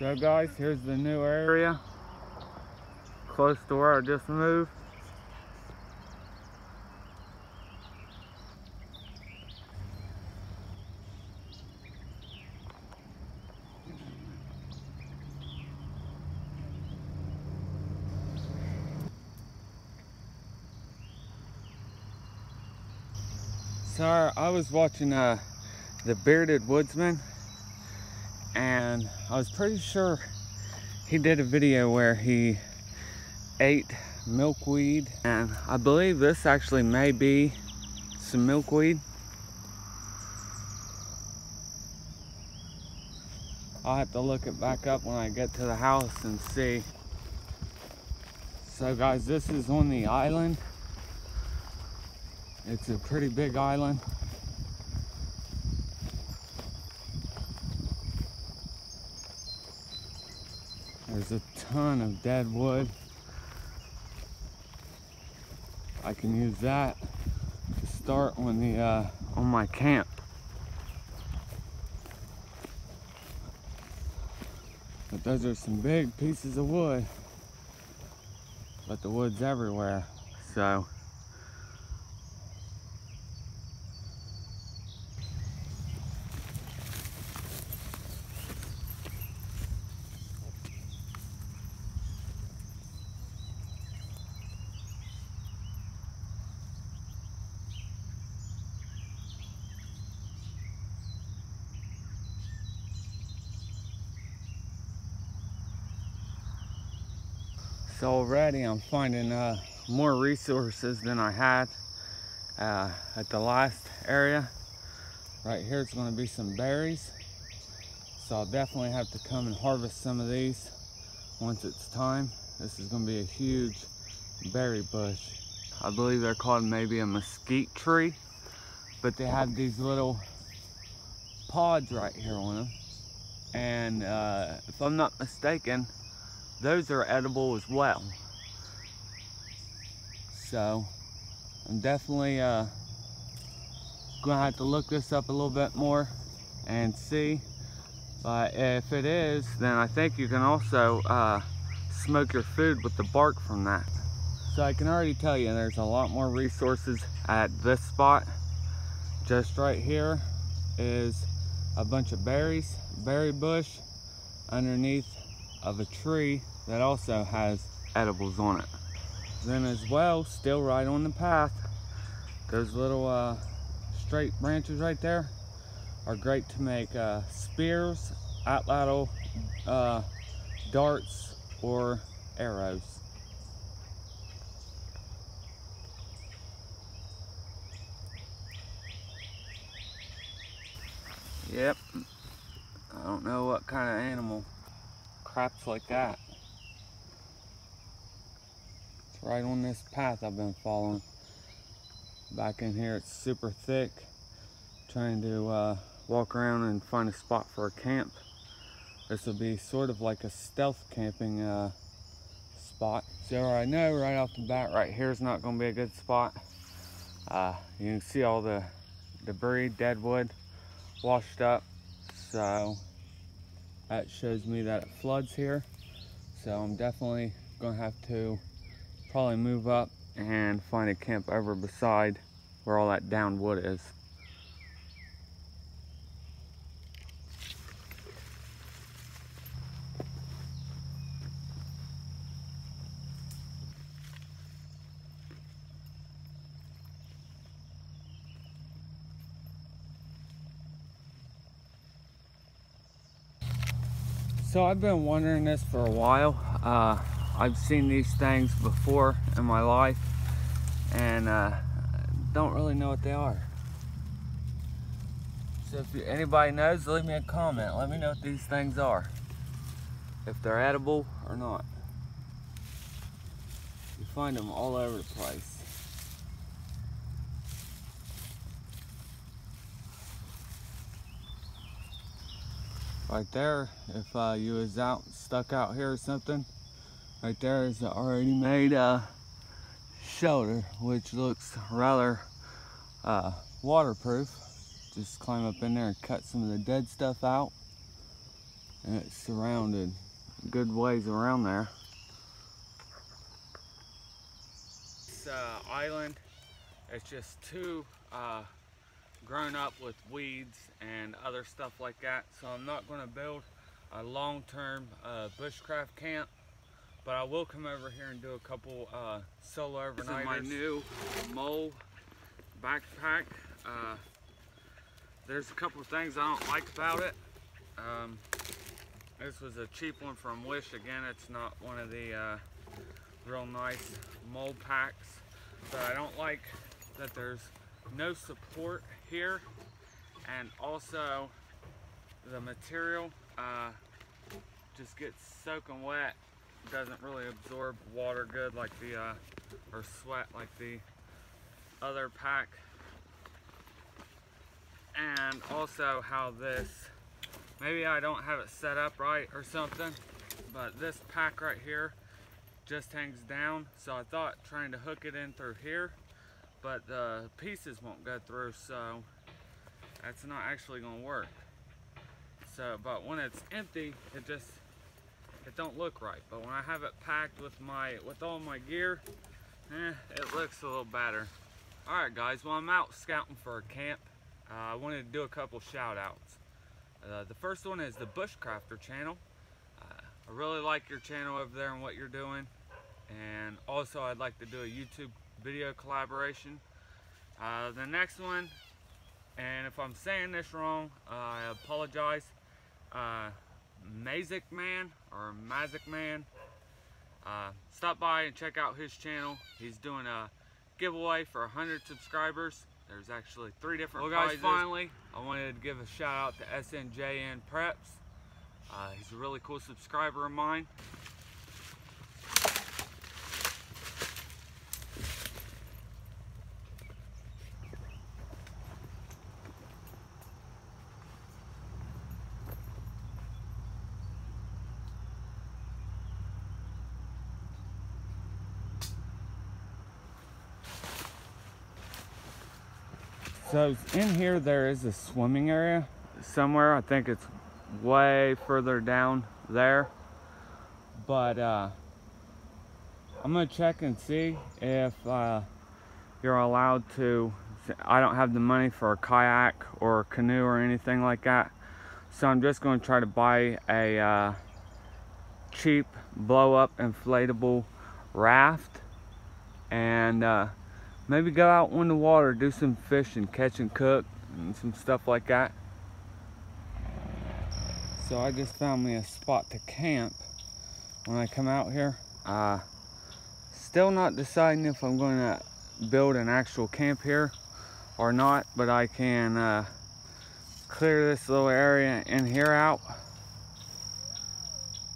So guys, here's the new area, close to where I just moved. So I was watching The Bearded Woodsman, and I was pretty sure he did a video where he ate milkweed, and I believe this actually may be some milkweed. I'll have to look it back up when I get to the house and see. So guys, this is on the island. It's a pretty big island. There's a ton of dead wood. I can use that to start on the on my camp. But those are some big pieces of wood. But the wood's everywhere, so. So already I'm finding more resources than I had at the last area. Right here it's going to be some berries. So I'll definitely have to come and harvest some of these once it's time. This is going to be a huge berry bush. I believe they're called maybe a mesquite tree, but they have these little pods right here on them. And if I'm not mistaken, those are edible as well. So I'm definitely gonna have to look this up a little bit more and see. But if it is, then I think you can also smoke your food with the bark from that. So I can already tell you there's a lot more resources at this spot. Just right here is a bunch of berries, berry bush underneath of a tree that also has edibles on it. Then as well, still right on the path, those little straight branches right there are great to make spears, atlatl, darts, or arrows. Yep, I don't know what kind of animal craps like that. It's right on this path I've been following. Back in here it's super thick. Trying to walk around and find a spot for a camp. This will be sort of like a stealth camping spot. So I know right off the bat right here is not going to be a good spot. You can see all the debris, dead wood washed up. So that shows me that it floods here. So I'm definitely going to have to probably move up and find a camp over beside where all that downed wood is. So I've been wondering this for a while. I've seen these things before in my life and don't really know what they are. So if anybody knows, leave me a comment. Let me know what these things are. If they're edible or not. You find them all over the place. Right there, if you was stuck out here or something, right there is an already made shelter, which looks rather waterproof. Just climb up in there and cut some of the dead stuff out. and it's surrounded good ways around there. This island, it's just too grown up with weeds and other stuff like that, so I'm not going to build a long-term bushcraft camp, but I will come over here and do a couple solo overnighters. This is my new mole backpack. There's a couple of things I don't like about it. This was a cheap one from Wish. Again, it's not one of the real nice mole packs, but I don't like that there's no support here, and also the material just gets soaking wet. It doesn't really absorb water good like the or sweat like the other pack. And also how this, maybe I don't have it set up right or something, but this pack right here just hangs down, so I thought trying to hook it in through here, but the pieces won't go through, so that's not actually going to work. So, but when it's empty, it don't look right. But when I have it packed with all my gear, it looks a little better. All right, guys. Well, I'm out scouting for a camp. I wanted to do a couple shout outs. The first one is the Bushcrafter channel. I really like your channel over there and what you're doing. And also I'd like to do a YouTube video collaboration. The next one, and if I'm saying this wrong, I apologize. Mazik Man or Mazik Man. Stop by and check out his channel. He's doing a giveaway for 100 subscribers. There's actually 3 different prizes. Well, guys, finally, I wanted to give a shout out to SNJN Preps. He's a really cool subscriber of mine. So in here there is a swimming area somewhere. I think it's way further down there, but I'm gonna check and see if you're allowed to. I don't have the money for a kayak or a canoe or anything like that, so I'm just going to try to buy a cheap blow-up inflatable raft and maybe go out in the water, do some fishing, catch and cook, and some stuff like that. So I just found me a spot to camp when I come out here. Still not deciding if I'm going to build an actual camp here or not, but I can clear this little area in here out.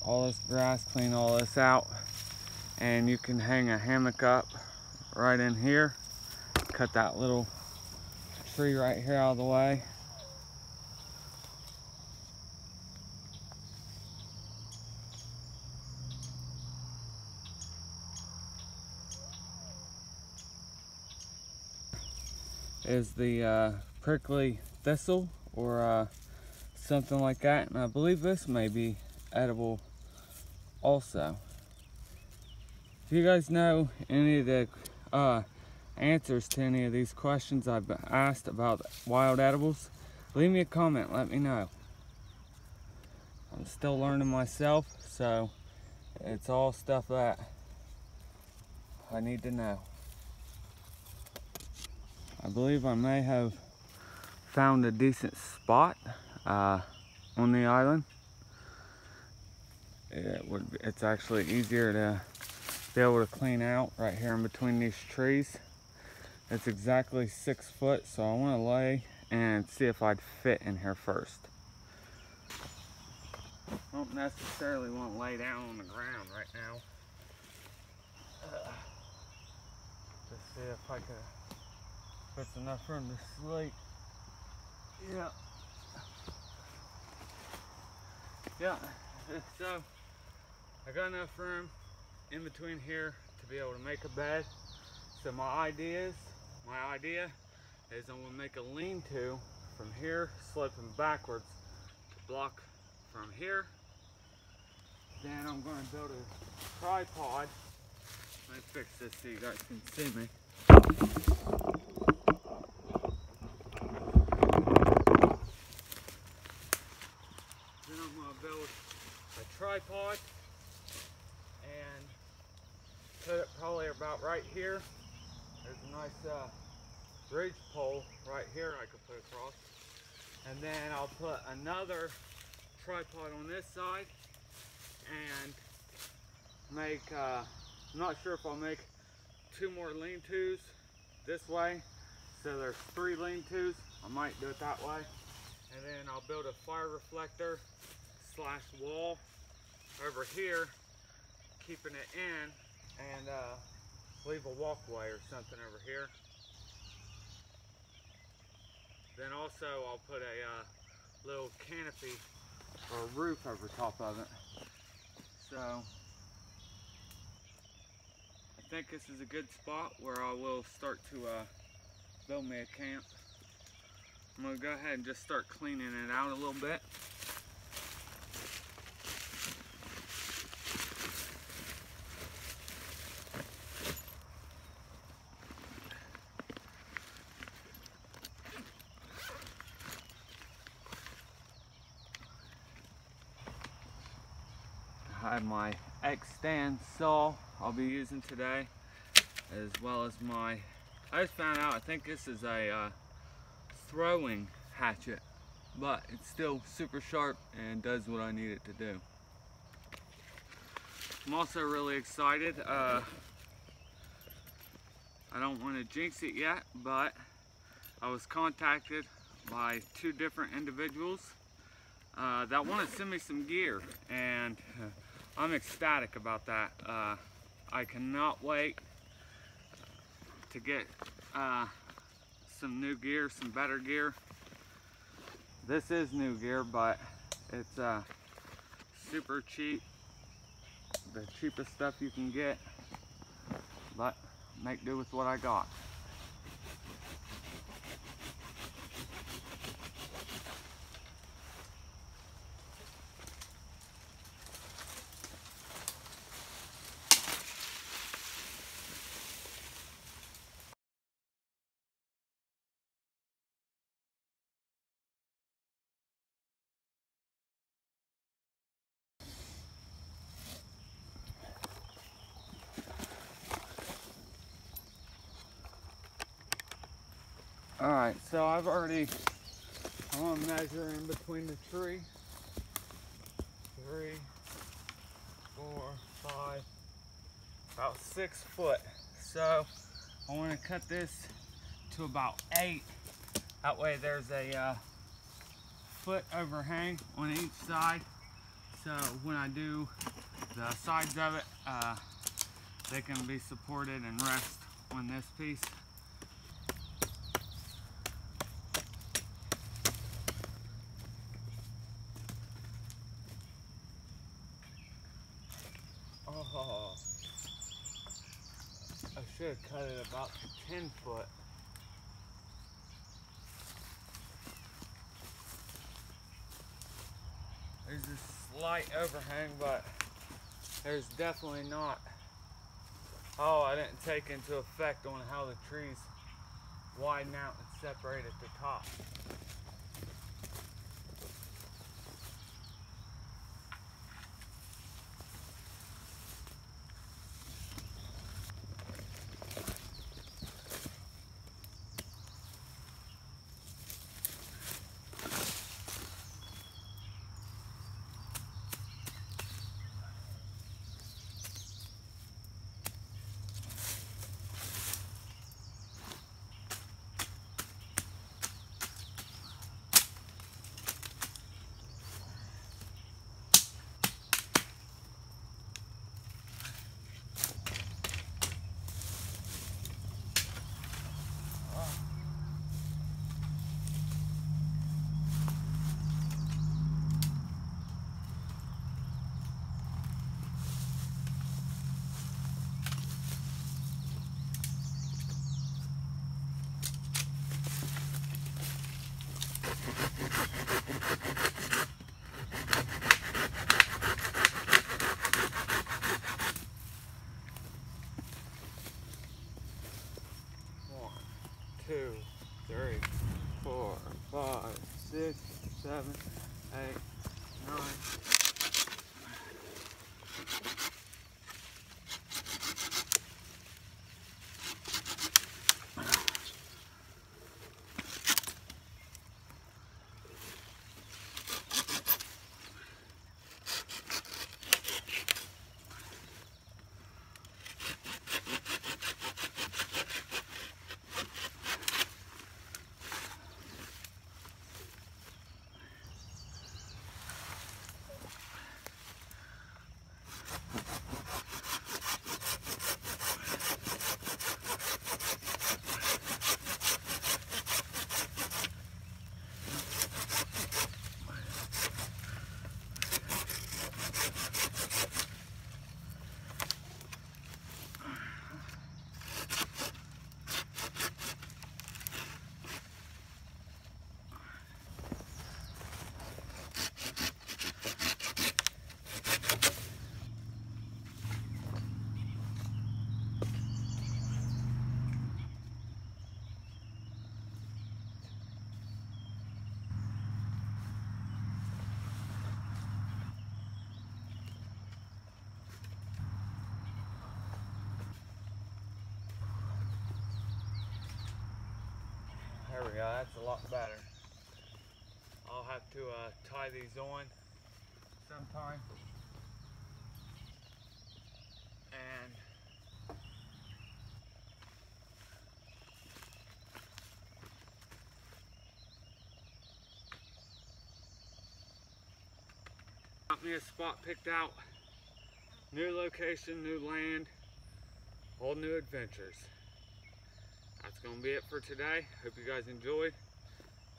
All this grass, clean all this out, and you can hang a hammock up right in here. Cut that little tree right here out of the way. Is the prickly thistle or something like that, and I believe this may be edible also. If you guys know any of the answers to any of these questions I've asked about wild edibles, leave me a comment, let me know. I'm still learning myself, so it's all stuff that I need to know. I believe I may have found a decent spot on the island. It's actually easier to be able to clean out right here in between these trees. It's exactly 6 foot, so I want to lay and see if I'd fit in here first. I don't necessarily want to lay down on the ground right now. Just see if I could, if it's enough room to sleep. Yeah. Yeah, so I got enough room in between here to be able to make a bed. So my idea is I'm gonna make a lean-to from here, sloping backwards to block from here. Then I'm going to build a tripod. Let me fix this so you guys can see me. Then I'm going to build a tripod and put it probably about right here. There's a nice ridge pole right here I could put across. And then I'll put another tripod on this side and make, I'm not sure if I'll make 2 more lean-tos this way. So there's 3 lean-tos. I might do it that way. And then I'll build a fire reflector / wall over here, keeping it in, and leave a walkway or something over here. Then also I'll put a little canopy or a roof over top of it. So I think this is a good spot where I will start to build me a camp. I'm going to go ahead and just start cleaning it out a little bit. I have my X-stand saw I'll be using today, as well as I just found out I think this is a throwing hatchet, but it's still super sharp and does what I need it to do. I'm also really excited. I don't want to jinx it yet, but I was contacted by 2 different individuals that want to send me some gear, and I'm ecstatic about that. I cannot wait to get some new gear, some better gear. This is new gear, but it's super cheap, the cheapest stuff you can get, but make do with what I got. Alright, so I'm going to measure in between the tree. 3, 4, 5, about 6 foot. So I want to cut this to about 8. That way there's a foot overhang on each side. So when I do the sides of it, they can be supported and rest on this piece. Oh, I should have cut it about 10 foot. There's a slight overhang, but there's definitely not. Oh, I didn't take into effect on how the trees widen out and separate at the top. Yeah, that's a lot better. I'll have to tie these on sometime. And got me a spot picked out. New location, new land, all new adventures. That's gonna be it for today. Hope you guys enjoyed.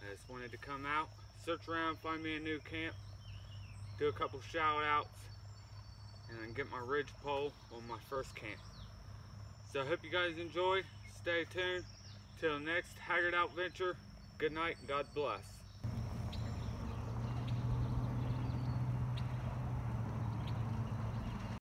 I just wanted to come out, search around, find me a new camp, do a couple shout outs, and then get my ridge pole on my first camp. So I hope you guys enjoyed. Stay tuned till next Haggard adventure. Good night and God bless.